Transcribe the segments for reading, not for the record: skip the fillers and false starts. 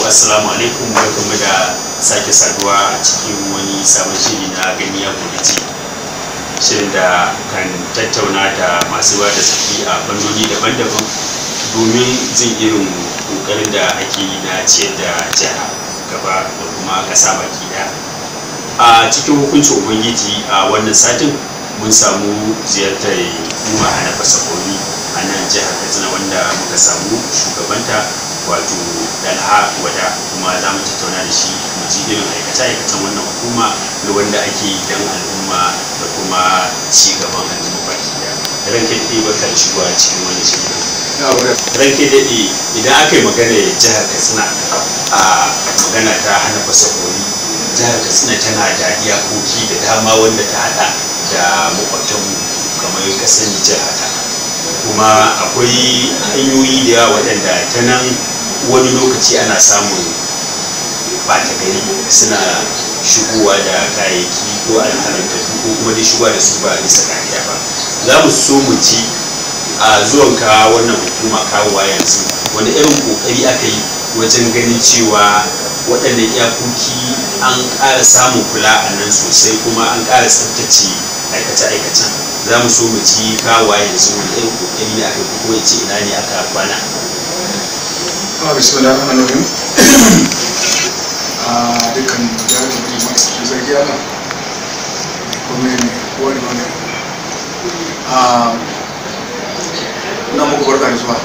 assalamu alaikum, barkanmu da sake saduwa a cikin wani sabon shiri na gani ya gobe. Shirin da kan tattauna da masu ba da tsaki a fannoni daban-daban domin jin irin kokarin da ake yi na ciyar da jiha gaba da kuma ƙasa baki ɗaya. A cikin hukuncin ubangiji a wannan satin mun samu ziyartar Umar Hanafa Sakoni a nan jihar Katsina, wanda muka samu shugabanta wato Dalha Wada, kuma za mu tattauna da shi mu ji irin aikace-aikacen wannan hukuma da wanda ake yi don al'umma da kuma ci gaban al'umma baki ɗaya. Ranke daɗe, barka da shigowa cikin wani shiri. Ranke daɗe, idan aka yi magana jihar Katsina a magana ta Hanafa Sakoni, jihar Katsina tana da iyakoki da dama wanda ta hada da makwabtanmu kamar kasar Nijar haka, kuma akwai hanyoyi da yawa waɗanda ta nan wani lokaci ana samun ɓata gari suna shigowa da kayayyaki ko alharantattu ko kuma dai shigowa da su ba bisa kariya ba. Za mu so mu ji a zuwanka wannan hukuma kawowa yanzu wani irin kokari aka yi wajen ganin cewa waɗannan iyakoki an ƙara samun kula a nan sosai, kuma an ƙara tsaftace aikace-aikacen. Za mu so mu ji kawowa yanzu wani irin kokari ne aka yi, ko ya ce ina ne aka kwana. Bismillahirrahmanirrahim. Dukkan jihar da kuma zargi ana kuma ne wani wani na muku barka da zuwa.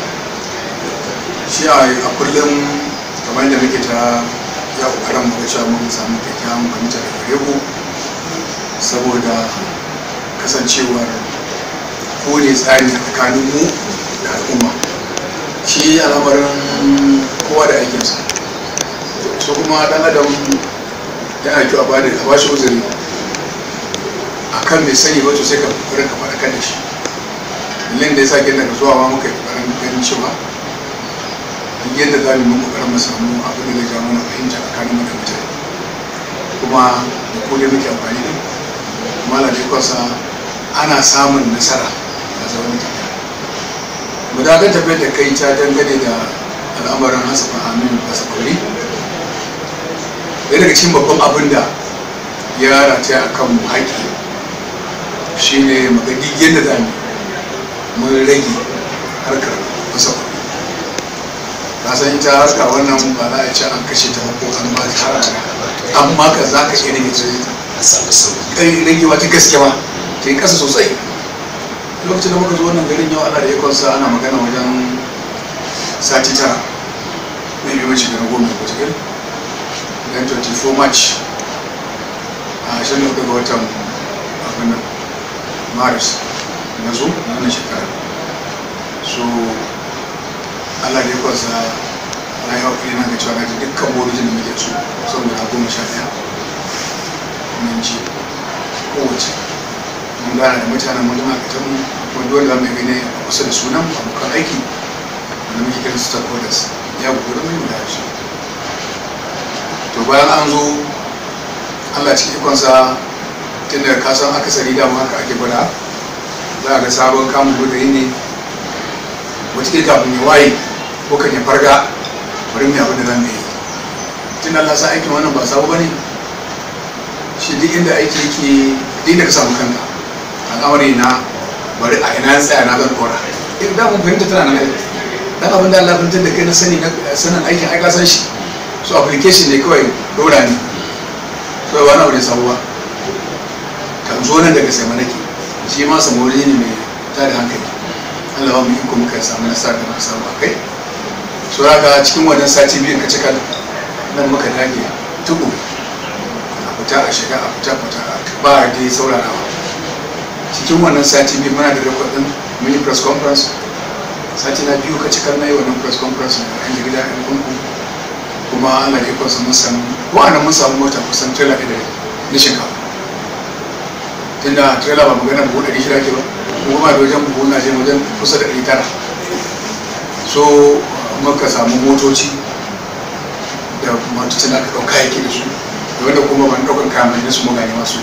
Shi a kullum kamar yadda muke ta ya kokarin mu ga cewa mun samu kyakkyawan fahimta da gare ku, saboda kasancewar ko ne tsari tsakanin mu da al'umma. Shi al'amarin kowa da aikinsa, so kuma dan adam yana kyau a ba shi uzuri a kan mai sani ba, to sai ka kokarin ka faɗa kan da shi. Dalilin da ya sa daga zuwa ma muka yi kokarin ganin cewa duk yadda za mu yi kokarin mu samu abin da zai ja mana fahimta tsakanin mu da mutane, kuma da ko dai muke amfani da kuma lalacewarsa ana samun nasara a zaman mutane. Mu da kan tafiyar da kai ta dangane da al'amarin Hasafa Aminu Sakoni, ɗaya daga cikin babban abin da ya rataya a kan mu haƙi shi ne magadi yadda za mu rage harkar Sakoni. Ka san ita harka wannan ba za a ce an kashe ta ko an ba ta harka, amma ka za ka iya rage ta rage wata gaske ba ta yi ƙasa sosai. Lokacin da muka zo wannan garin yau ana da ikonsa ana magana wajen sati 9 mai yi mace gana goma ko cikin dan 24 March a 24 ga watan abin nan Maris na zo na wannan shekara. So Allah da ikonsa na yi haƙuri na ga cewa na ji dukkan bodojin da muke so saboda 11 mun ji kowace mun gana da mutanen wajen ma'aikatan wanda wanda mai gani a kusa da sunan abokan aiki wanda muke kiran stakeholders ya gudu mai guda shi. To bayan an zo Allah cikin ikonsa tun da kasan akasari dama haka ake gwada, za a ga sabon kamun gudayi ne wata kafin ya waye ko kan ya farga bari mai abin da zan yi. Tun Allah sa aikin wannan ba sabo ba ne, shi duk inda aiki yake duk da ka samu kanka al'amari na bari a ina tsaya na zan dora. Idan da mun fahimta tana nan dan abin da Allah fahimtar da kai na sani na sanin aikin ai ka san shi, so application ne kawai dora ne, so wani abu ne sabuwa kan zo nan daga sai manake shi ma samu wuri ne mai tada hankali. Allah ba mu iko muka samu nasara da muka samu akai. So haka cikin wannan sati biyu ka cika nan muka dage tuku a fita a shiga a fita ba dai saurarawa. Cikin wannan sati biyu muna da rekodin mun yi press conference, sati na biyu ka cikar na yi wannan press conference da yan gida yan kunku, kuma ana da ikon mun samu ko ana mun samu mota kusan trailer ɗaya na shinkafa. Tunda trailer ba magana buhu 600 ke ba, kuma da wajen buhu na je wajen kusa da 900. So muka samu motoci da motocin da aka ɗauka yake da su, da wanda kuma ban ɗaukan kayan mai su magani masu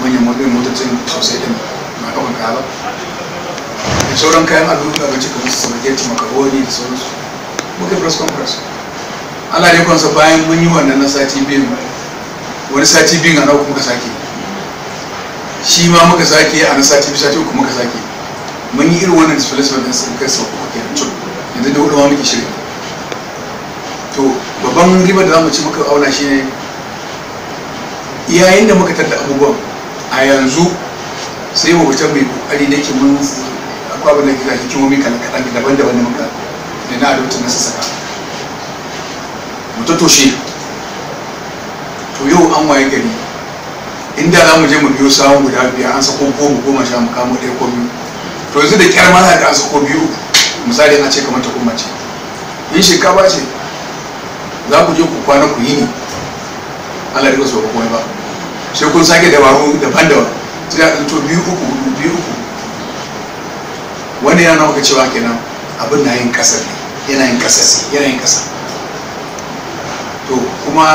manyan motocin sosai ɗin na ɗaukan kaya ba. Da sauran kayan abinci kamar su spaghetti, makaroni da sauransu. Muka press conference Allah ne kwansa bayan mun yi wannan na sati biyu, wani sati biyu a uku muka sake, shi ma muka sake a na sati biyu sati uku muka sake, mun yi irin wannan displacement din sun kai sau uku kenan cuk, yanzu da hudu ma muke shirya. To babban ribar da za mu ci muka auna shi ne yayin da muka tattara abubuwan a yanzu sai mu fita mai kokari da ke mun akwai abin da kira hikimomi kaɗan daban-daban da muka da na adoptin na sassaka mu tattoshe. To yau an waye gari inda za mu je mu biyo sawun guda biyar an sako 10 sha mu kamo ɗaya ko biyu, to yanzu da kyar ma za ka an sako biyu, misali a ce kamar ta kuma ce in shinkafa ce za ku je ku kwana ku yi ne Allah ya rika so komai ba, sai kun sake dabaru daban-daban sai a ɗanto 2 3 4 2 3. wani yana maka cewa kenan abin na yin ƙasa ne, yana yin ƙasa yana yin ƙasa. To kuma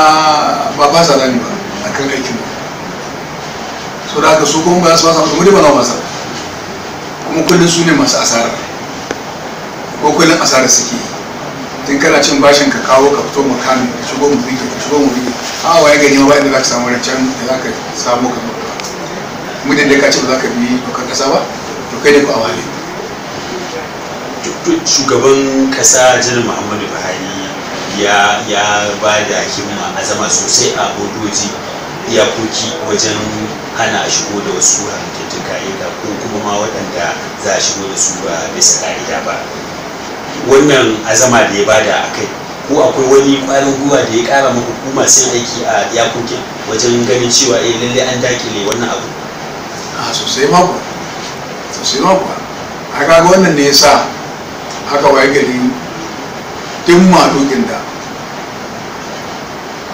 ba sa zani ba a kan aikin mu, so da haka su kuma ba su ba sa mu ba na wasa, kuma kullum su ne masu asara ko kullum asara suke yi. Tun kana cin bashin ka kawo ka fito makami ka shigo mu rike ka shigo mu rike, a waye gani ma ba inda za ka samu rancen da za ka samu ka mutum da ka ce ba za ka bi dokar kasa ba, to kai ne ku awale. Shugaban kasa janar Muhammadu Buhari ya ba da himma azama sosai a bodoji iyakoki wajen hana a shigo da wasu haramtattun ka'ida ko kuma ma waɗanda za a shigo da su ba bisa ka'ida ba. Wannan azama da ya bada a kai, ko akwai wani ƙwarin gwiwa da ya ƙara maka hukuma sai aiki a iyakokin wajen ganin cewa lalle an dakile wannan abu? A sosai mako, sosai mako. A kaga wannan ne ya sa haka waye gari duk madokin da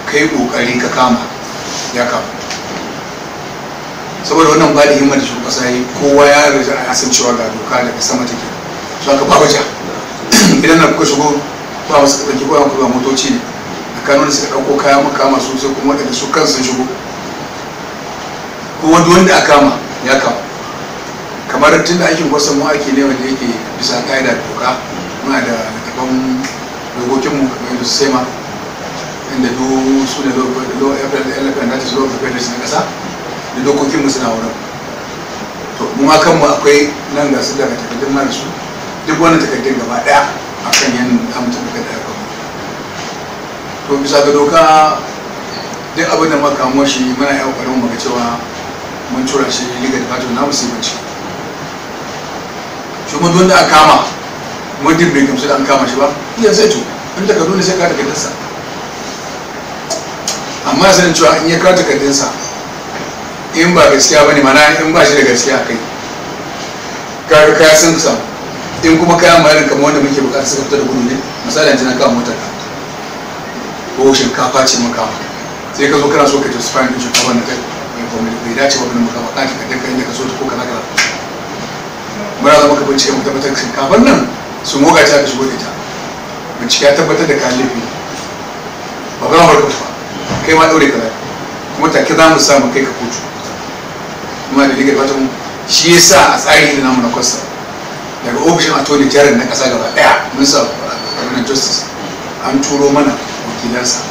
kai kokari ka kama ya kama, saboda wannan ba da himmar da shugaban kasa yi, kowa ya riga ya san cewa ga doka daga sama take, so aka ba wajen idan na kuka shigo ba wasu ɗauki ko yanku ba motoci ne a kanun suka ɗauko kaya makama su sai kuma waɗanda su kansu shigo, kuma wanda aka kama ya kama. Kamar tun da aikin kwasan mu ake ne wanda yake bisa ƙa'ida da doka, muna da littafan dokokinmu kamar yadda su sema inda su ne law of the federation na ƙasa da dokokinmu suna wurin. To mu ma kanmu akwai nan ga su daga takardun mara su duk wani takardun gaba ɗaya a kan yan amta da kada ya. To bisa ga doka duk abin da muka kamo shi muna yi ƙoƙarin mu ga cewa mun tura shi liga da fatan na musibanci. Shi kuma wanda aka kama muddin bai gamsu da an kama shi ba iya sai to in takardu ne sai ka takardunsa, amma sanin cewa in ya kawo takardunsa in ba gaskiya ba ne, mana in ba shi da gaskiya kai kaga kaya sun samu, in kuma kayan mayarin kamar wanda muke bukatar suka fita da gudu ne, misali yanzu na kawo motar ka ko shinkafa ce makama sai ka zo kana so ka justify din shinkafa na kai bai dace ba ganin makama ɗaki ka dinka inda ka so ta ko kaza kaza, muna zama ka bincike mu tabbatar shinkafar nan su moga ta ka shigo da ita, bincike ya tabbatar da kayan laifi ba za mu barka ba, kai ma ɗaure ka zai kuma take za mu samu kai ka kotu. Kuma da ligar fatan shi ya sa a tsari da namu na kwasta daga ofishin attorney general na ƙasa gaba ɗaya minista of justice an turo mana wakilansa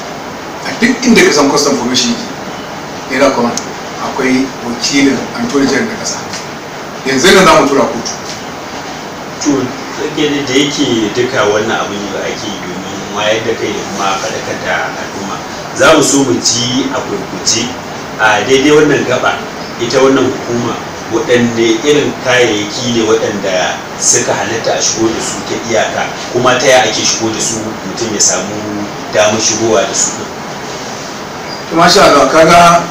a duk inda ka san custom formation yake yana kuma akwai wakilin attorney general na ƙasa, yanzu yana za mu tura kotu. To da yake duka wannan abin da ake yi domin wayar da kai da kuma faɗakar da al'umma, za mu so mu ji a gurguje a daidai wannan gaba ita wannan hukuma waɗanne irin kayayyaki ne waɗanda suka halatta a shigo da su ta iyaka, kuma ta yaya ake shigo da su mutum ya samu damar shigowa da su. To masha Allah, kaga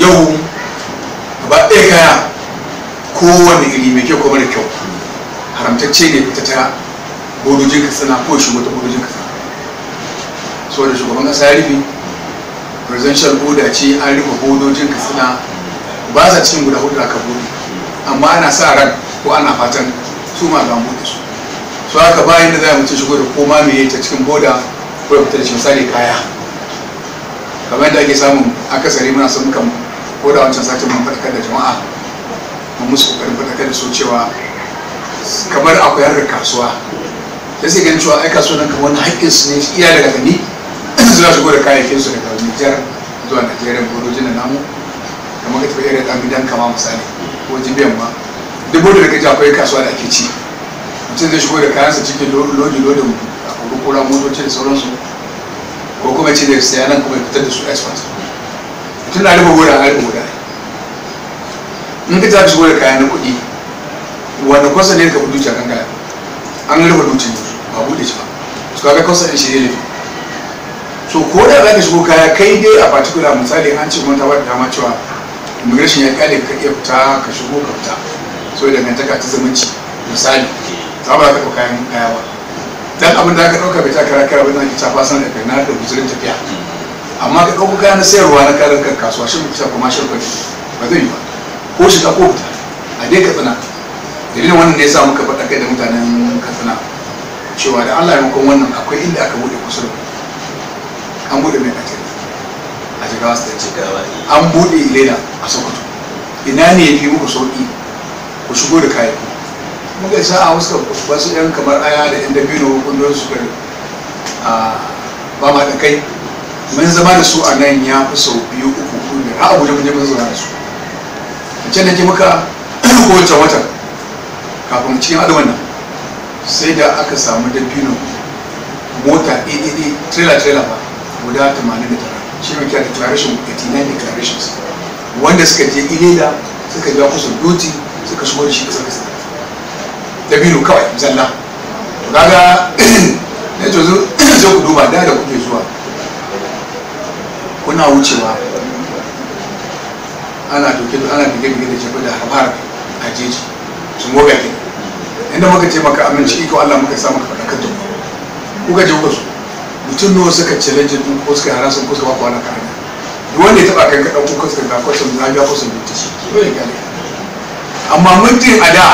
yau gaba ɗaya kaya kowane iri mai kyau ko mara kyau haramtacce ne fita ta bodojin katsina ko shigo ta bodojin katsina, saboda shugaban kasa ya rufe presidential order ce an rufe bodojin katsina ba sa cikin guda hudu da aka bude, amma ana sa ran ko ana fatan su ma ga bude su, so haka bayan da za mu ci shigo da koma me ta cikin boda ko ya fita da shi misali kaya kamar yadda ake samun akasari muna son muka ko da wancan satin mun faɗakar da jama'a mun musu kokarin faɗakar da su cewa kamar akwai harkar kasuwa sai sai ganin cewa ai kasuwa nan kamar wani haƙƙin su ne iya daga gani suna shigo da kayayyakin su daga Nijar zuwa Najeriya bodojin da namu kamar ka tafi irin ɗan gidan kama misali ko jibiyan ma duk bodo da kaji akwai kasuwa da ake ci mutum zai shigo da kayansa cikin lodin a kura motoci da sauransu ko kuma ce da saya nan kuma ya fitar da su export mutum na rufe gora a rufe gora in ka tafi shigo da kayan na kuɗi wanda kwasa ne ka fi dukiya kan kaya an rufe dukiyar ba buɗe shi ba su kaga kwasa ɗin shi ne so ko da za ka shigo kaya kai dai a particular misali an ce mata ba da dama cewa immigration ya kyale ka iya fita ka shigo ka fita so dangantaka ta zumunci misali ta ba ka ɗauka kayan kaya ba dan abin da aka ɗauka bai ta kara kara ba na ki tafa san da kai na da guzurin tafiya amma ka ɗauko kaya na sayarwa na karan kan kasuwa shi mutum kuma shi ba zai yi ba ko shiga ko fita a dai katsina dalilin wannan ne ya sa muka faɗa kai da mutanen katsina cewa da Allah ya makon wannan akwai inda aka buɗe kusa da an buɗe mai kacin a jigawa su da an buɗe leda a sokoto ina ne ya fi muku sauƙi ku shigo da kayan muka yi sa'a wasu yan kamar aya da yan dabino kundin su kare ba ma da kai mun zama da su a nan ya fi sau 2 3 4 har abuja mun je mun zama da su can da ke muka kowace wata kafin cikin adaman nan sai da aka samu dabino mota ɗaiɗaiɗai trailer ba guda 89 shi ne kira declaration 89 declarations wanda suka je ilela suka biya kusa duty suka shigo da shi kasar kasar dabino kawai zalla to kaga ne to zo sai ku duba da kuke zuwa kuna wucewa ana bige da jefa da harbar a jeji su moga ke inda muka ce maka aminci iko Allah muka sa maka fadakar da kuka je kuka so mutum nawa suka challenge din ko suka harasu ko suka ba ku wani karami duk wanda ya taba kan ka dauko ko suka ga kwasan na biya kwasan da shi dole ka ne amma mutum a da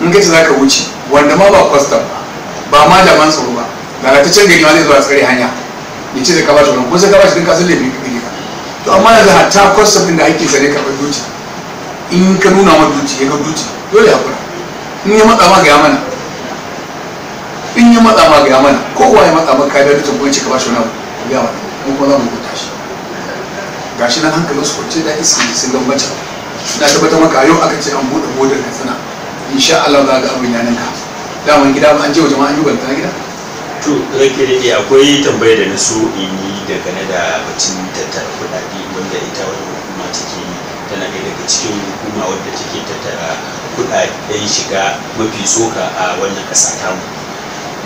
in kace zaka wuce wanda ma ba custom ba ma jaman tsaro ba lalataccen gari ma zai zo a tsare hanya ya ce da ka ba shi wannan ko sai ka ba shi din ka san laifi kake ka to amma yanzu hatta custom din da ake sare ka bar duci in ka nuna ma duci ya ga duci dole ya kula in ya matsa ma ga ya mana kowa ya matsa maka da dutsen kwanci ka ba shi wani abu ya wani mun kuma za mu huta shi gashi nan hankalin su kwance da isi sun gambace na tabbatar maka yau aka ce an buɗe bodar katsina insha Allah za ga abin ya ninka daman gida an je wa jama'a an yi gwanta gida to rake dai akwai tambayar da na so in yi dangane da batun tattara kuɗaɗe wanda ita wani hukuma take yi tana ɗaya daga cikin hukuma wadda take tattara kuɗaɗen shiga mafi tsoka a wannan ƙasa tamu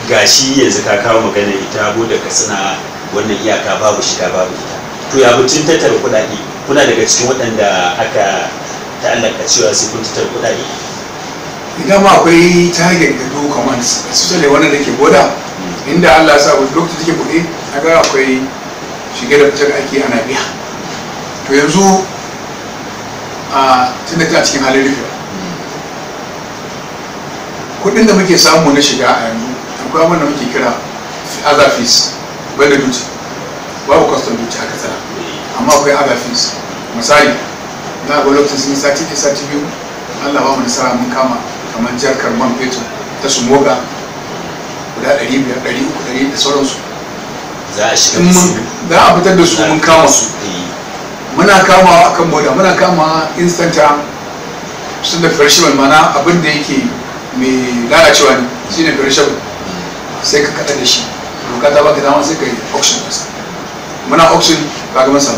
gashi yanzu ka kawo magana ita bodar katsina wannan iyaka babu shiga babu ita to ya batun tattara kuɗaɗe kuna daga cikin waɗanda aka ta'allaka cewa sai kun tattara kuɗaɗe idan ma akwai target da do commands especially wannan da ke boda inda Allah ya sa wani lokacin take buɗe kaga akwai shige da fitar ake ana biya to yanzu a tunda tana cikin halin rufewa kuɗin da muke samu na shiga a yanzu akwai abin da muke kira other fees banda duty babu custom duty aka tsara amma akwai other fees misali na ga lokacin sun sati biyu Allah ba mu nasara mun kama kamar jarkar man fetur ta sumoga guda 500 300 da sauransu za a shiga za a fitar da su mun kama su muna kama akan boda muna kama instanta sun da perishable mana abin da yake mai lalacewa ne shine perishable sai ka kada da shi doka ta baka dama sai ka yi auction ɗinsa muna auction ka ga masa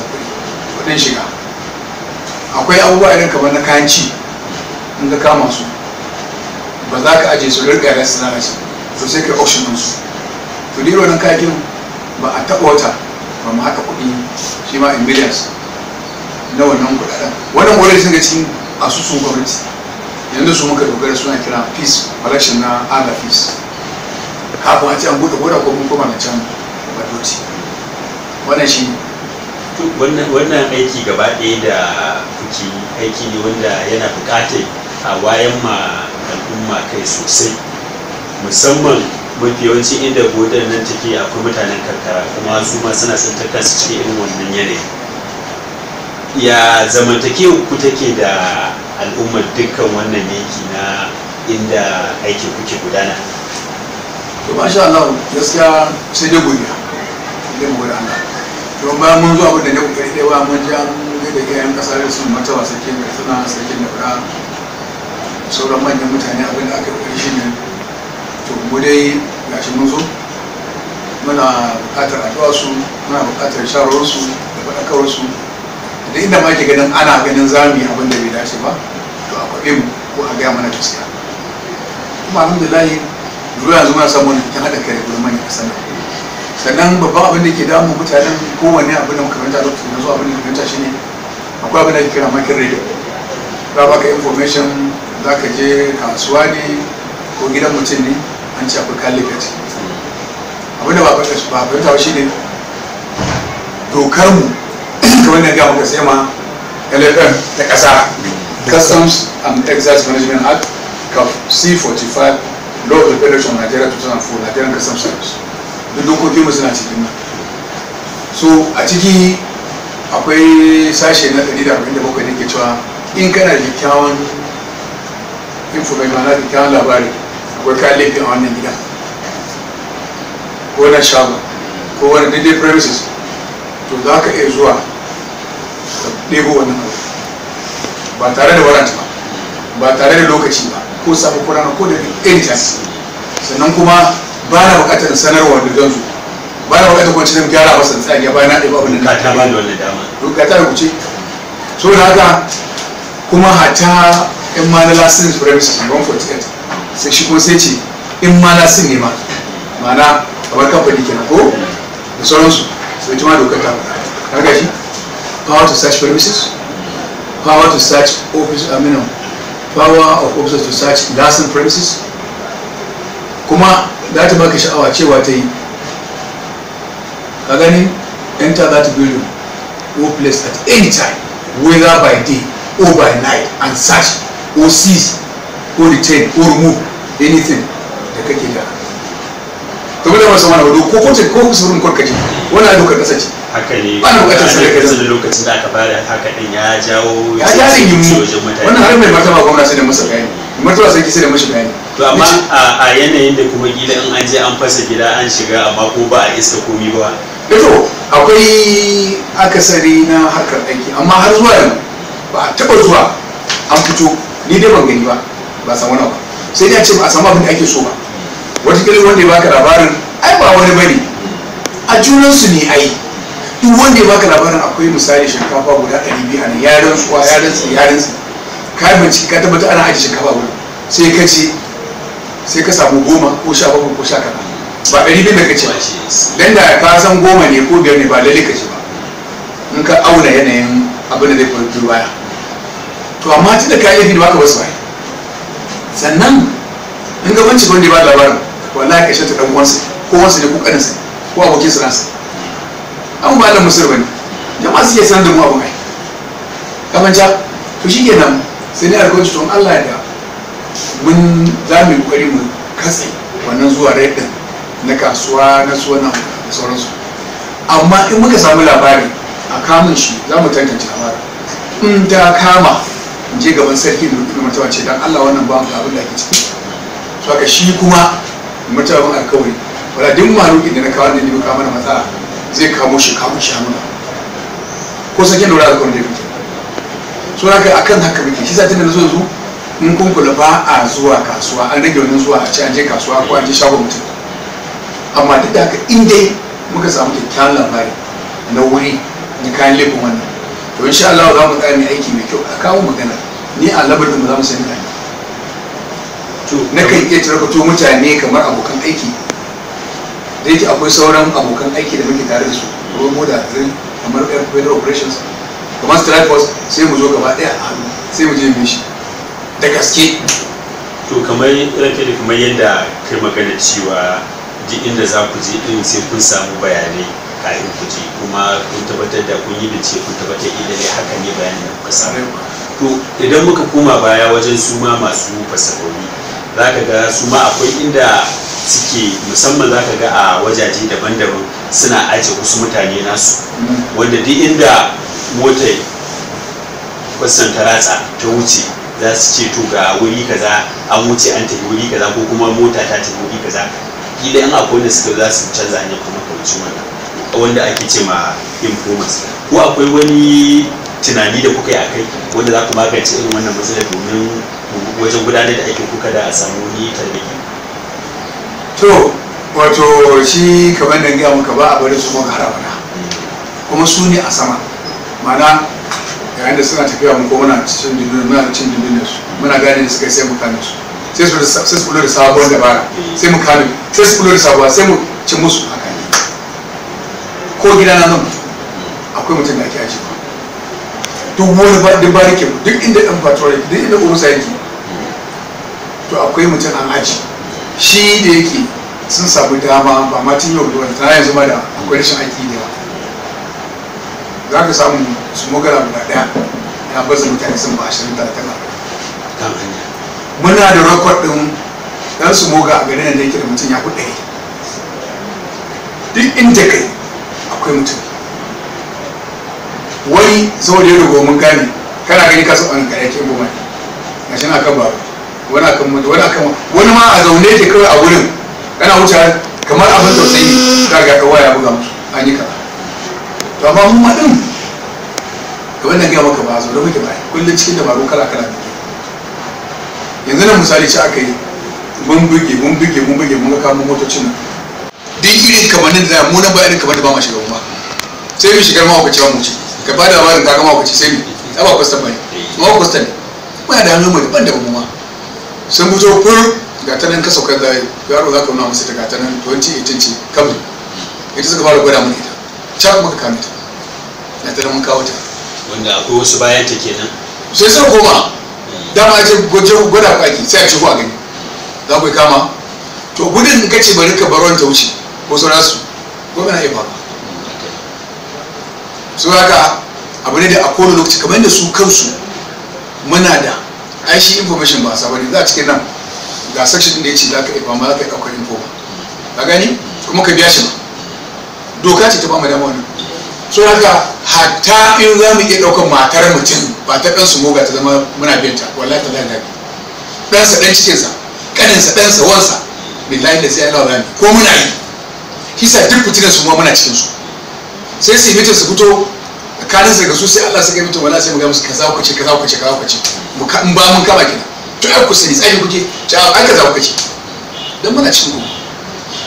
kuɗin shiga akwai abubuwa irin kamar na kayan ci in ka kama su ba za ka aje su rika yara su lalace to sai ka yi auction ɗinsu to dai wannan kayan ba a taɓa wata ba mu haka kuɗi shi ma in millions na wannan kuɗaɗen wannan wani sun ga cikin asusun gwamnati yanzu su muka dogara suna kira fees collection na other fees kafin a ce an buɗe boda ko mun koma na can badoti wannan shi wannan aiki gaba ɗaya da kuke aiki ne wanda yana buƙatar a wayan ma al'umma kai sosai musamman mafi yawanci inda bodar nan take akwai mutanen karkara kuma su ma suna tsintar kansu cikin irin wannan yanayi ya zamantakewa ku take da al'ummar dukkan wannan yanki na inda aikin kuke gudana to masha Allah gaskiya sai dai godiya idan mu Allah don bayan mun zo abin da ne kokari dai ba mun ji an ga da iyayen kasa da sun mata sarkin Katsina sarkin Daura sauran manyan mutane abin da aka kokari shine to mu dai gashi mun zo muna buƙatar addu'a su muna buƙatar shawarar su da faɗakawar su da inda ma ke ganin ana ganin zami abin da bai dace ba to a kwaɓe mu ko a gaya mana gaskiya kuma alhamdulillah zuwa yanzu muna samun ta haɗa kai da manyan ƙasar nan sannan babban abin da ke damun mutanen kowane abin da muka fahimta lokacin da zuwa abin da muka fahimta shine akwai abin da ke kira market radio za ba ka information za ka je kasuwa ne ko gidan mutum ne an ce akwai caliphate abin da ba fahimta ba shine dokar mu kamar da ga muka sai ma LFM ta ƙasa Customs and Excise Management Act C45 Law of the Federation of Nigeria 2004 Nigerian Customs Service duk dokokin mu suna cikin nan so a ciki akwai sashe na 147 da ke cewa in kana da kyakkyawan information na kyakkyawan labari akwai kayan laifin a wannan gidan ko na shago ko wani daidai premises to za ka iya zuwa ka ɗebo wannan abu ba tare da warrant ba tare da lokaci ba ko samu kurana ko da anytime sannan kuma ba na bukatar sanarwa da gansu ba na bukatar kwanci don gyara masa tsariya bayan na ɗaya abin da ta ba da wannan dama ka ta rubuce so da haka kuma hata in ma na license premises 148 sai shi kuma sai ce in ma license ne ma ma'ana kamar kamfani kenan ko da sauransu sai ma dokar ta har gashi power to search premises power to search office power of officers to search license premises kuma za ta baka sha'awa cewa ta yi ka gani enter that building or place at any time whether by day or by night and search or seize or retain or remove anything da kake da to da wasu mana wado ko kwace ko kusurin kwarkaji wannan dokar kasa ce haka ne ba na bukatar sadaka da lokacin da aka bada haka din ya jawo ya yi wannan har mai martaba gwamnati sai da masa bayani martaba sai sai da mashi bayani to amma a yanayin da kuma gida in an je an fasa gida an shiga amma ko ba a iska komi ba to akwai akasari na harkar aiki amma har zuwa yanzu ba a taba zuwa an fito ni dai ban gani ba san wani ba sai dai a ce ba a samu abin da ake so ba wata kila wanda ya baka labarin ai ba wani bane a junansu ne ai duk wanda ya baka labarin akwai misali shinkafa guda 200 a nan yaran tsuwa yaran su ka bincike ka tabbata ana ajiye shinkafa guda sai ka ce sai ka samu 10 ko 17 ko 19 ba 200 da kace ba dan da ka san 10 ne ko 5 ne ba lalle kace ba in ka auna yanayin abin da zai faru baya to amma tunda ka yi da baka wasu bai sannan in ga bincike wanda ya ba labarin wallahi kashe ta dan uwansa ko wasu ne ko kaninsa ko abokin sa nasa an ba da musur bane jama'a suke san da mu abu ai kamanta to shikenan sai ne alƙawarci to Allah ya da mun za mu yi kokari mu katse wannan zuwa rai din na kasuwa na sunan da sauransu amma in muka samu labari a kamun shi za mu tantance labarin in ta kama in je gaban sarki da duk mutuwa ce dan Allah wannan ba mu abin da ake ciki so haka shi kuma mutuwan alƙawari wala duk malukin da na kawo da ni ba mana matsala zai kamo shi hannu ko sakin lura da kwan da yake so haka akan haka muke shi satin da na zo in kun kula ba a zuwa kasuwa an rage wani zuwa a ce an je kasuwa ko an je shagon mutum amma duk da haka in dai muka samu kyakkyawan labari na wuri na kayan laifin wannan to insha Allah za mu tsaya mai aiki mai kyau a kawo magana ni a labar da mu za mu sani kai to na kan iya tarkato mutane kamar abokan aiki da yake akwai sauran abokan aiki da muke tare da su ruwan moda kamar federal operations kamar strike force sai mu zo gaba daya a hannu sai mu je mu shi da gaske to kamar rake da kamar yadda kai magana cewa duk inda za ku je din sai kun samu bayanai kafin ku je kuma kun tabbatar da kun yi bincike kun tabbatar idan haka ne bayanin da kuka samu to idan muka koma baya wajen su ma masu fasahori za ka ga su ma akwai inda suke musamman za ka ga a wajaje daban-daban suna ajiye wasu mutane nasu wanda duk inda motar kwasan ta ratsa ta wuce za su ce to ga wuri kaza an wuce an tafi wuri kaza ko kuma mota ta tafi wuri kaza kila in akwai wanda suka za su canza hanyar kuma kauci wannan wanda ake ce ma informers, ko akwai wani tunani da kuka yi akai wanda za ku magance irin wannan matsalar domin wajen gudanar da aikin kuka da a samu ni tarbiyya? To wato shi kamar da gaya muka ba a bari su maka harabana, kuma su ne a sama, mana yayin da suna tafiya mu ko muna cin dindin su muna gane da suka yi sai mu kame su, sai su kula da sabuwar dabara, sai mu kame, sai su kula da sabuwa, sai mu ci musu haka ne. Ko gida na nan akwai mutum da ake aji ba, duk wani duk barike duk inda ɗan patrol duk inda urusa yake to akwai mutum an aji shi da yake sun samu dama ba ma tun yau da wani tana yanzu ma da akwai rashin aiki da yawa. Za ka samu su mogara guda ɗaya ya baza mutane sun ba 20 kan hanya. Muna da rekod ɗin ɗan su moga a garin da yake da mutum ya kuɗe, duk inda kai akwai mutum. Wani saboda ya dogo mun gane kana gani ka saba kare yake goma ga shi na kan ba wani akan mutu wani ma a zaune ke kawai a wurin kana wuce kamar abin tausayi ka ga waya buga musu an yi kaza. To amma mun ma din kamar nan ga maka ba zo da muke bai kullun cikin dabaru kala muke. Yanzu nan misali ci aka yi mun buge mun ga kamun motocin nan duk irin kamannin da mu nan ba irin kamar da ba ma shiga ba sai mu shigar ma ku ci mu ci ka ba da labarin ka gama ku ci sai mu ba kwastan bane ma kwastan ne muna da hannu mu daban mu ma sun fito fur ga ta nan ka sauka da yaro za ka nuna musu ta ga ta nan 2018 ce kamar ita suka fara gwada mu ita can muka kame ta na ta mun kawo ta wanda akwai wasu bayan ta kenan sai sun koma dama ce gwada kwaki sai a ci a gani za ku kama to gudun ka ce bari ka baron ta wuce ko sauran su ko na iya faɗa su haka abu ne da a kowane lokaci kamar yadda su kansu muna da aishi information ba a sabani za a cikin nan ga section da ya ce za ka ifa ma za ka yi ɗaukar info ba ka gani kuma ka biya shi ba doka ce ta ba mu dama wani so haka hatta in za mu iya ɗaukar matar mutum ba ta ɗansu moga ta zama muna biyan ta wallahi ta lalata ɗansa ɗan cikinsa ƙaninsa ɗansa wansa billahi da sai Allah rami ko muna yi kisa duk fitinan su ma muna cikin su sai su yi mutum su fito tsakanin su daga su sai Allah suka yi mutum wala sai mu ga musu kaza ku ce in ba mun kama kina to ai ku sani tsari kuke ta ai kaza ku ce dan muna cikin ku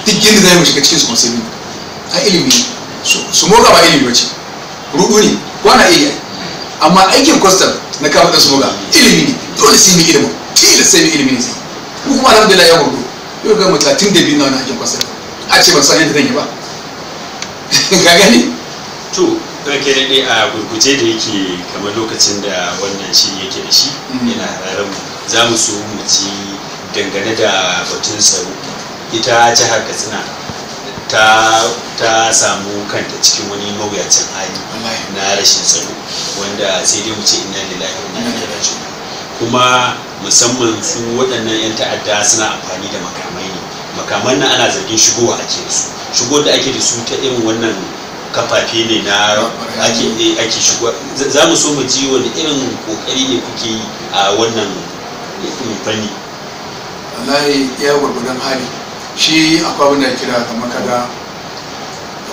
duk yanda zai mu shiga cikin su sai mun a ilimi su moga ba ilimi bace rudu ne ko ana iya amma aikin custom na kama da su moga ilimi ne dole sai mu ilimi tilas sai mu ilimi ne sai mu kuma alhamdulillah ya hudu yau ga 32 na wannan aikin custom a ce ban san yadda zan yi ba ka gani to ɗauke daɗe a gurguje da yake kamar lokacin da wannan shi yake da shi yana hararen mu za mu so mu ci dangane da batun tsaro. Ita jihar Katsina ta samu kanta cikin wani mawuyacin hali na rashin tsaro wanda sai dai mu ce inna lillahi wa inna ilaihi raji'un, kuma musamman su waɗannan 'yan ta'adda suna amfani da makamai ne. Makaman nan ana zargin shigowa ake da su, shigo da ake da su ta irin wannan kafafe ne na ake shigo. Za mu so mu ji wani irin kokari ne kuke yi a wannan fanni. wallahi iya gwargwadon hali shi akwai abin da ya kira kamar kaga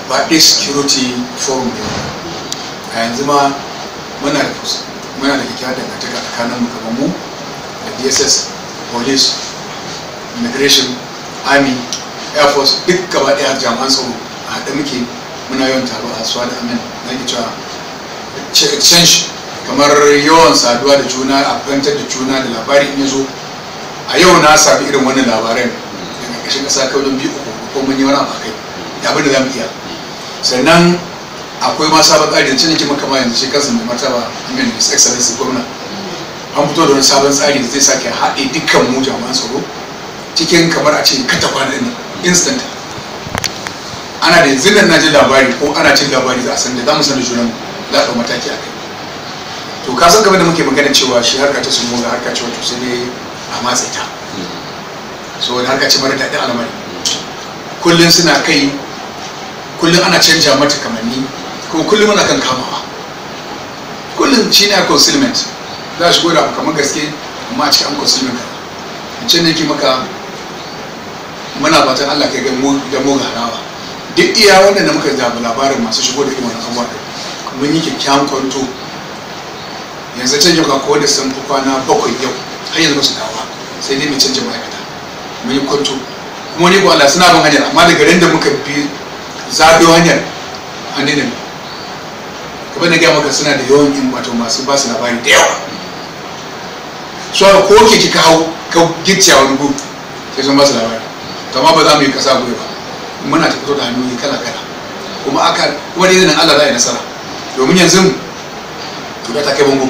baɗe security forum ne a yanzu ma muna da kyakkyawar dangantaka tsakanin mu kamar mu da DSS, police, immigration, army, air force, duk gaba ɗaya jami'an tsaro a haɗe muke muna yawan taro a suwa da amin na ke cewa exchange kamar yawan saduwa da juna a fahimtar da juna da labari in ya zo a yau na sami irin wannan labaran daga ƙarshen ƙasa kawai don biyu ko mun yi wani abu kai da abin da za mu iya. Sannan akwai ma sabon tsari da cin yake maka ma yanzu shi kansa mai martaba amin his excellency gwamna an fito da wani sabon tsari da zai sake haɗe dukkan mu jami'an tsaro cikin kamar a ce kata kwana ɗin instant. Ana da yanzu nan na ji labari ko ana cin labari za a san da za mu san da junan za a ɗau mataki a kai. To ka san game da muke magana cewa shi harka ta sumo ga harka ce wato sai dai a matse ta, so da harka ce mara daɗin al'amari kullum suna kai, kullum ana canja mata kamanni kuma kullum ana kan kamawa, kullum shi ne a concealment za a shigo da abu kamar gaske amma a cikin an concealment ka can ne ke maka muna fatan Allah kai da mu harawa duk iya wanda da muka zaɓi labarin masu shigo da irin wannan abubuwa mun yi kyakkyawan kwanto. Yanzu can yau ga kowa da sun fi kwana 7 yau har yanzu ba su dawo ba, sai dai mai canja ma'aikata. Mun yi kwanto kuma ni ko Allah suna bin hanyar, amma daga ran da muka bi zaɓo hanyar an daina bi. Kamar na gaya maka suna da yawan yin wato masu ba su labari da yawa. So ko ke kika hau ka gicciya wani gu sai sun ba su labari. To amma ba za mu yi kasa gobe ba, muna ta fito da hanyoyi kala-kala kuma da izinin Allah za a yi nasara. Domin yanzu tuka ta kai bango,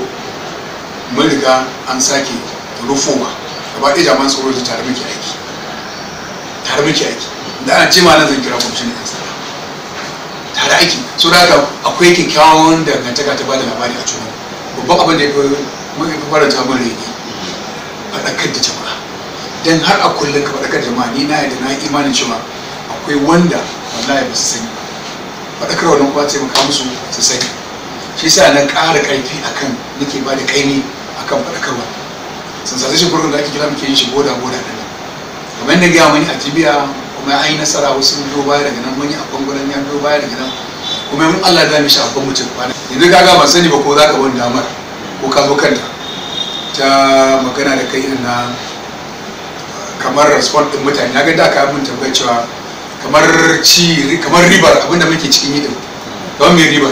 mun riga an sake rufowa gaba ɗaya jami'an tsaro da tare muke aiki da ana ce ma nan zan kira kwamishin ɗan sanda tare aiki. So da haka akwai kyakkyawan dangantaka ta bada labari a cikin babban abin da ya fi faranta min rai faɗakar da jama'a. Dan har a kullum ka faɗakar jama'a, ni na yadda na imanin cewa akwai wanda wallahi ba su sani faɗakar wannan kuma taimaka musu su sani. Shi sa na ƙara ƙarfi akan nake ba da ƙaimi akan faɗakarwa. Sensation program da ake kira muke yin shi boda ɗin nan, kamar yadda gaya mani a jibiya kuma an yi nasara, wasu biyo baya daga nan, mun yi a bangaren ya biyo baya daga nan, kuma mun Allah da mishi abban mutum kwana. Yanzu kaga ban sani ba ko za ka wani damar ko ka zo kanta ta magana da kai irin na kamar response din mutane. Na ga da ka mun tambayar cewa kamar ribar abinda muke cikin yi din don me riba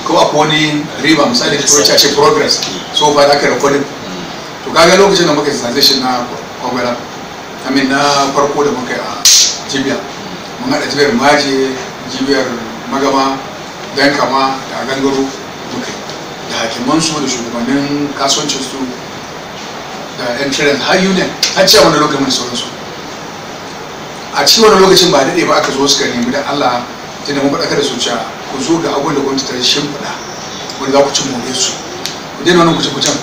ko akwai wani riba, misali da turanci a ce progress, so fa za ka recording. To kaga lokacin da muka transition na kwagwara na farko da muka yi a jibiya, mun haɗa jibiyar maje, jibiyar magama, dan kama da gangaro muka da hakimansu da shugabannin kasuwancinsu da yan traders har union har cewa wani lokacin da sauransu. A cikin wani lokacin ba daɗe ba aka zo suka nemi da Allah ta da mun faɗaka da su cewa ku zo ga abubuwan da gwamnati ta shimfiɗa wanda za ku ci more su, ku daina wannan kuce-kucen.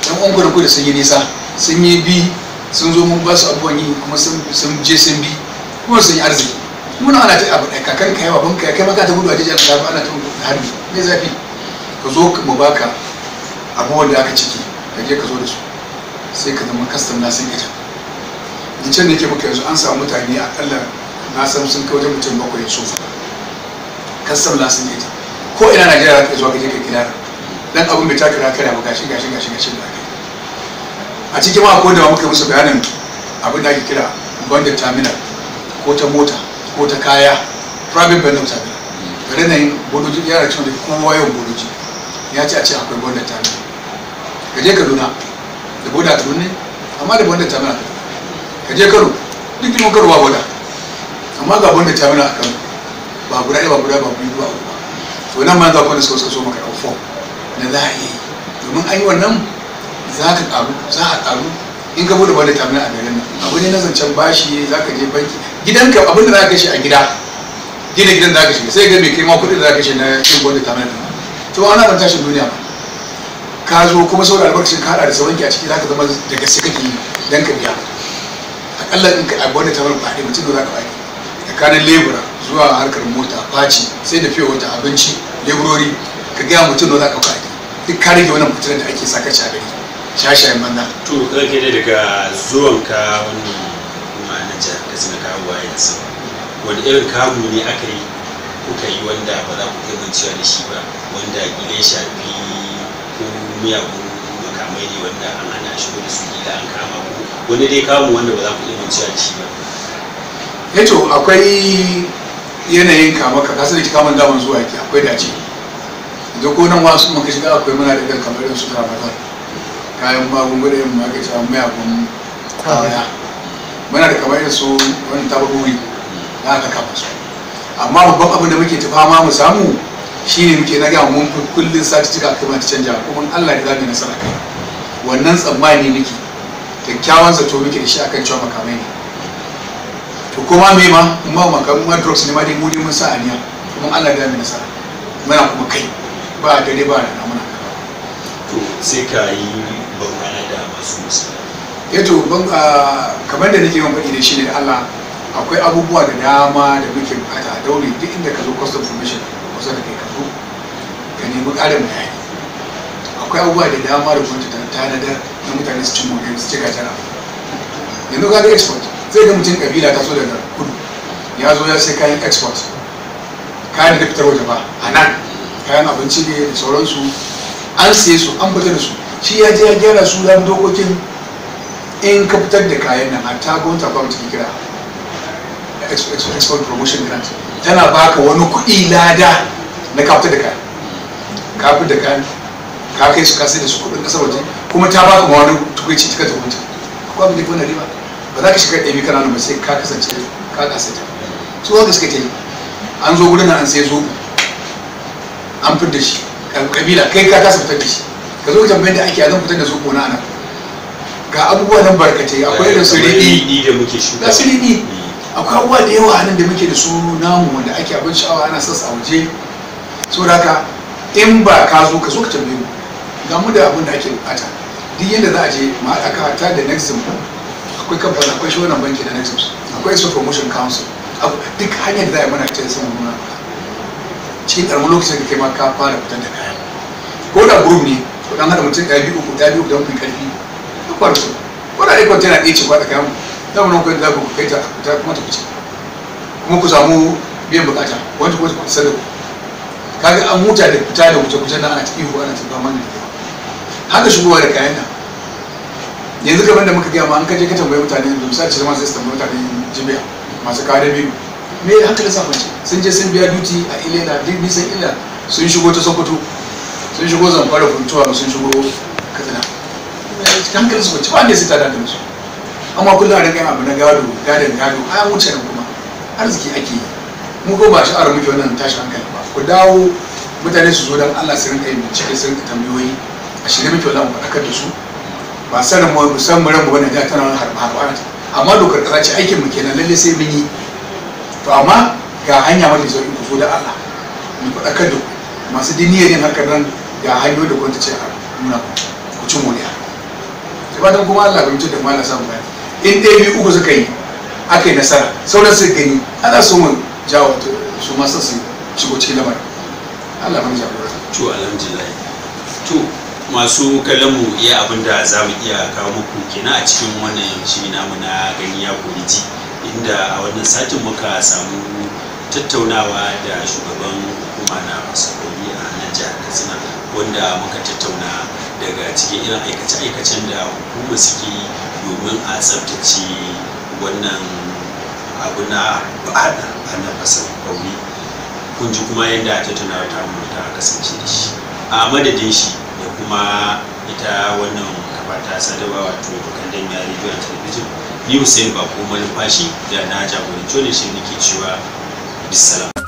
Yan uwan ku da sun yi nisa, sun yi bi, sun zo mun ba su abubuwan yi kuma sun je sun bi kuma sun yi arziki. Muna ana ta abu ɗaya, kakan ka yawa banka ya kai maka ta gudu a jijiyar da ana ta harbi mai zafi. Ka zo mu baka abubuwan da aka ciki, ka je ka zo da su sai ka zama custom na sun ita. Ni can da ke maka yanzu an samu mutane akalla na san sun kai wajen mutum 7 sofa custom na sun ita. Ko ina Najeriya ka zuwa ka je ka kira dan abin bai taka kara ba, gashi da kai. A cikin ma ko da muka musu bayanin abin da ake kira bonded terminal ko ta mota ko ta kaya, private bonded terminal. Gare na yin bodoji yana cewa da kowa yawan bodoji ya ce a ce akwai bonded terminal. Ka je Kaduna da boda Kaduna ne, amma da bonded terminal. Ka je Kano duk girman Kano ba boda, amma ga bonded terminal a Kano ba guda ɗaya ba guda ba biyu ba uku ba. To nan ma za ku da suka so maka ɗau form na za a yi, domin an yi wannan za a ƙaru in ka bude bonded terminal a garin nan. Abu ne na zancen bashi, za ka je banki gidanka abinda za ka kashe a gidan da za ka shiga sai ga mai kai ma kuɗi da za ka kashe na yin bonded terminal ɗin. To ana ban tashin duniya ba, ka zo kuma saboda albarkacin ka haɗa da sauranki a ciki za ka zama da gaske kake yi don ka biya. Akalla in ka abu wanda ta bar baɗi mutum da za ka baɗi tsakanin lebura zuwa harkar mota, faci, sai da fiye wata abinci, leburori, ka gaya mutum da za ka baɗi duk ka rage wannan fitilar da ake saka a gari shashayen banza. To kake da daga zuwanka wannan ma'anar jihar Katsina kawo a yanzu, wani irin kamu ne aka yi kuka yi wanda ba za ku iya mancewa da shi ba, wanda gile shafi ko miyagun makamai ne wanda an hana shigo da su gida an kama ku, wani dai kamu wanda ba za ku iya mancewa da shi ba? To akwai yanayin kama ka kasa da ki kaman daman zuwa yake akwai dace. Da ko nan wasu muka shiga akwai muna da kamar irin su Ramadan, kayan magunguna yin magana miyagun kawaya, muna da kamar irin su wani tabaruri da aka kama su. Amma babban abin da muke fama mu samu shine muke na gama mun kullun sati cika kai ta canja, kuma Allah da za mu nasara kai. Wannan tsammani muke kyakkyawan zato muke da shi akan cewa makamai ne. To kuma me ma in ma makamai drugs ne ma dai mu mun sa aniya, kuma Allah da mu nasara. Muna kuma kai ba dare ba da muna kawo. To sai ka yi bangana da masu musulmi. To kamar da nake yawan faɗi da shi ne da Allah, akwai abubuwa da dama da muke bukata a daure duk inda ka zo custom information kusa da kai ka zo ka nemi ƙarin bayani. Akwai abubuwa da dama da gwamnati ta tanadar na mutane su cin more su ce gajara. Yanzu ga export zai ga mutum kabila ta so daga kudu ya zo ya sai kayan export, kayan da fitar waje ba a nan, kayan abinci ne da sauransu, an siye su an fitar da su, shi ya je ya gyara su ya dokokin. In ka fitar da kayan nan hatta gwamnati ba mutum kira export promotion grant, tana baka wani kuɗi lada na ka fitar da kayan, ka fitar da kayan ka kai su kasai da su kuɗin ƙasar waje, kuma ta baka ma wani tukuici ta kanta gwamnati. Akwai abin da kuma na riba ba za ka shiga ɗaya kana nan ba sai ka kasance ka kasance. Su haka suka ce an zo gudun an sai zo an fitar da shi kabila kai ka kasa fitar da shi, ka zo ka tambayin da ake zan fitar da su kona nan ga abubuwa nan barkatai. Akwai da su riɗi da muke shuka, ga su riɗi, akwai abubuwa da yawa nan da muke da su namu wanda ake abin sha'awa ana sassa a waje. Saboda haka in ba ka zo ka zo ka tambaye mu ga mu da abin da ake bukata, duk yadda za a je ma haɗa ka hata da Nexim, akwai kamfani, akwai shi wannan banki da Nexim, akwai Export Promotion Council, duk hanyar da za a yi mana cikin saman muna cikin ƙaramin lokacin da kai ma ka fara fitar da kayan, ko da group ne ko dan haɗa mutum ɗaya biyu uku don fi ƙarfi duk wani su, ko da dai kwantena ɗaya ce kwaɗa kayan zama nan kwanci za ku kai ta kuma ta fice, kuma ku samu biyan bukata wanda kuma ta sadaka. Kaga an huta da fita da wuce-wuce na ana cikin ihu ana tafiya mana da haka shigowa da kayan nan. Yanzu kamar da muka gaya ma an kaje ka tambayi mutane yanzu misali ce zama sai su tambayi mutane jibiya masu kawo da biyu me hankali sa mace sun je sun biya duty a Ilela, duk nisan Ilela sun shigo ta Sokoto, sun shigo Zamfara, Funtuwa, sun shigo Katsina, hankali su mace ba ne sai ta da su. Amma kullum a rinka yin abu na gadon an wuce nan, kuma arziki ake yi. Mu ko ba sha'ar muke wannan tashi hankali ba. Ku dawo mutane su zo don Allah su rinka yin bincike, su rinka tambayoyi, a shirye muke wala mu faɗakar da su, ba sanin mu musamman ran mu bane da tana harba amma dokar ƙasa ce aikin mu kenan lalle sai mun yi. To amma ga hanya wanda zai ku zo da Allah mu faɗakar da masu diniyar yin harkar nan, ga hanyoyi da gwamnati ce a nuna ku ci moriya. Sai ba dan kuma Allah bai mutu da mu Allah samu bayani. In ɗaya biyu uku suka yi aka yi nasara, sauran su gani ana so mu jawo su masu su shigo cikin lamarin. Allah mun jagora. To alhamdulillah. To masu kallonmu iya abin da za mu iya kawo muku kenan a cikin wannan shiri namu na gani ya koyi ji, inda a wannan satin muka samu tattaunawa da shugaban hukuma na fasakori a nan jihar Katsina, wanda muka tattauna daga cikin irin aikace-aikacen da hukuma suke yi domin a tsabtace wannan abu na ba'ada na fasakori. Kun ji kuma yadda tattaunawa ta mu ta kasance da shi, a madadin shi da kuma ita wannan kafa ta sadarwa wato Kandami Radio and Television, ni Hussein Bako Malumfashi da na jagoranci wannan shirin nake cewa bisalam.